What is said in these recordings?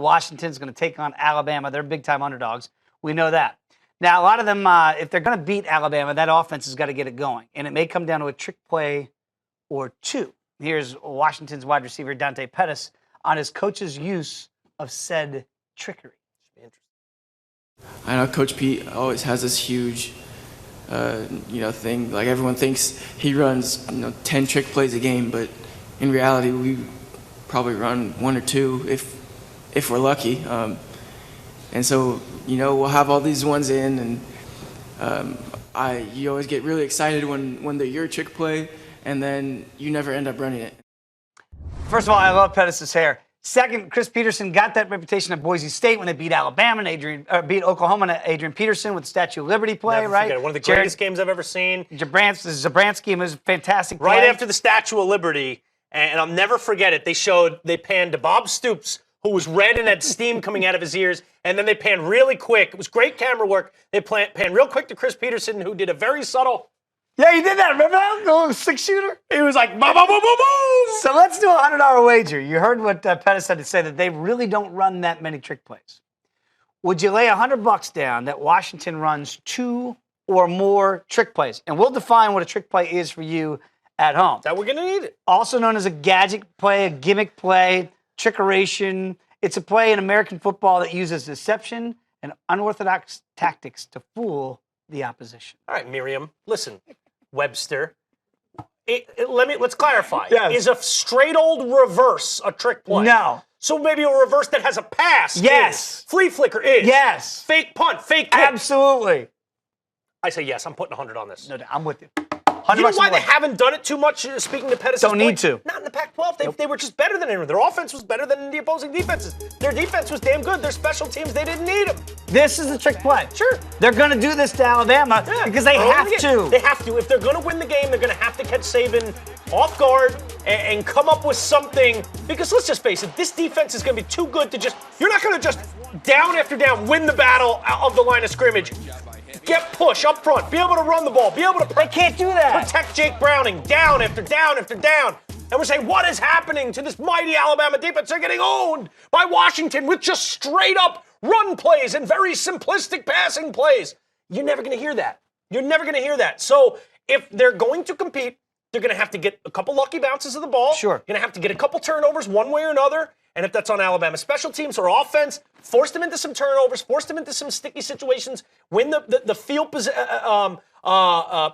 Washington's going to take on Alabama. They're big-time underdogs. We know that. Now, a lot of them, if they're going to beat Alabama, that offense has got to get it going. And it may come down to a trick play or two. Here's Washington's wide receiver, Dante Pettis, on his coach's use of said trickery. I know Coach Pete always has this huge, thing. Like everyone thinks he runs, 10 trick plays a game, but in reality, we probably run 1 or 2 if we're lucky. And so, we'll have all these ones in, and you always get really excited when they're your trick play, and then you never end up running it. First of all, I love Pettis' hair. Second, Chris Peterson got that reputation at Boise State when they beat Alabama and beat Oklahoma and Adrian Peterson with the Statue of Liberty play, Never right? Forget it. One of the greatest games I've ever seen. Zabransky was a fantastic play. Right after the Statue of Liberty, and I'll never forget it, they panned to Bob Stoops, who was red and had steam coming out of his ears, and then they panned really quick. It was great camera work. They panned real quick to Chris Peterson, who did a very subtle... Yeah, he did that. Remember that? The little 6-shooter? He was like, boom, boom, boom, boom, boom. So let's do a $100 wager. You heard what Pettis had to say, that they really don't run that many trick plays. Would you lay $100 down that Washington runs 2 or more trick plays? And we'll define what a trick play is for you at home. That we're going to need it. Also known as a gadget play, a gimmick play, trickeration. It's a play in American football that uses deception and unorthodox tactics to fool the opposition. All right, Miriam, listen. Webster. Let's clarify. Yes. Is a straight old reverse a trick play? No. So maybe a reverse that has a pass. Yes. Is. Flea flicker is. Yes. Fake punt. Fake kick. Absolutely. I say yes. I'm putting 100 on this. No, I'm with you. You know why they haven't done it too much, speaking to Pettis' Don't need to. Not in the Pac-12. They were just better than anyone. Their offense was better than the opposing defenses. Their defense was damn good. Their special teams, they didn't need them. This is the trick play. Sure. They're going to do this to Alabama because they have to. They have to. If they're going to win the game, they're going to have to catch Saban off guard and come up with something. Because let's just face it, this defense is going to be too good to just... You're not going to just down after down win the battle of the line of scrimmage. Get push up front. Be able to run the ball. Be able to... They can't do that. Protect Jake Browning down after down after down. And we're saying, what is happening to this mighty Alabama defense? They're getting owned by Washington with just straight up run plays and very simplistic passing plays. You're never going to hear that. You're never going to hear that. So if they're going to compete, they're going to have to get a couple lucky bounces of the ball. Sure. You're going to have to get a couple turnovers one way or another. And if that's on Alabama special teams or offense, force them into some turnovers, force them into some sticky situations, win the field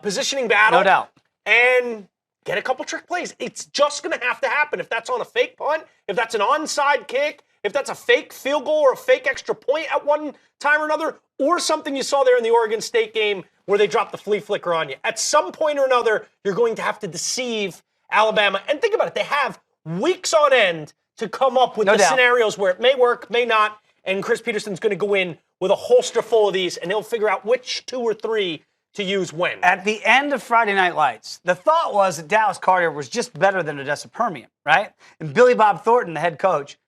positioning battle. No doubt. And get a couple trick plays. It's just going to have to happen. If that's on a fake punt, if that's an onside kick, if that's a fake field goal or a fake extra point at one time or another, or something you saw there in the Oregon State game where they dropped the flea flicker on you. At some point or another, you're going to have to deceive Alabama. And think about it. They have weeks on end to come up with scenarios where it may work, may not, and Chris Peterson's going to go in with a holster full of these, and he'll figure out which 2 or 3 to use when. At the end of Friday Night Lights, the thought was that Dallas Carter was just better than Odessa Permian, right? And Billy Bob Thornton, the head coach,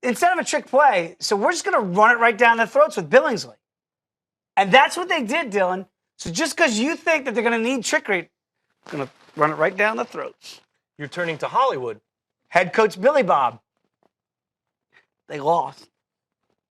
instead of a trick play, so we're just going to run it right down their throats with Billingsley. And that's what they did, Dylan. So just because you think that they're going to need trickery, going to run it right down their throats. You're turning to Hollywood. Head coach Billy Bob. They lost.